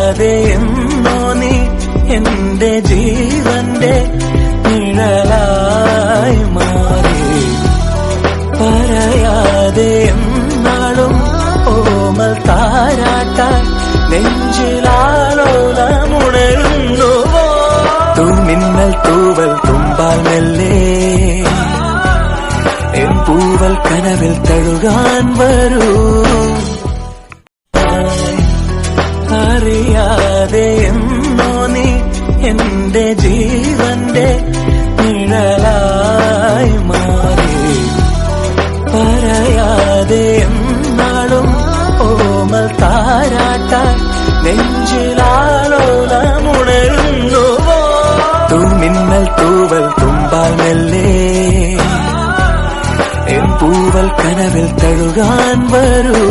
പറയാതെ എന്നോ നീ എന്റെ ജീവന്റെ നിഴലായി മാറി. പറയാതെ എന്നാളും ഓമൽ താരാട്ടാൻ നെഞ്ചിലാലോലമുണരുന്നുവോ. തൂമിന്നൽ തൂവൽ തുമ്പാൽ മെല്ലെ എൻ പൂവൽ കനവിൽ തഴുകാൻ വരൂ. അറിയാതെ എന്നോ നീ എന്റെ ജീവന്റെ നിഴലായി മാറി. പറയാതെ എന്നാളും ഓമൽ താരാട്ടാൻ നെഞ്ചിലാലോലമുണരുന്നുവോ. തൂമിന്നൽ തൂവൽ തുമ്പാൽ മെല്ലെ എൻ പൂവൽ കനവിൽ തഴുകാൻ വരൂ.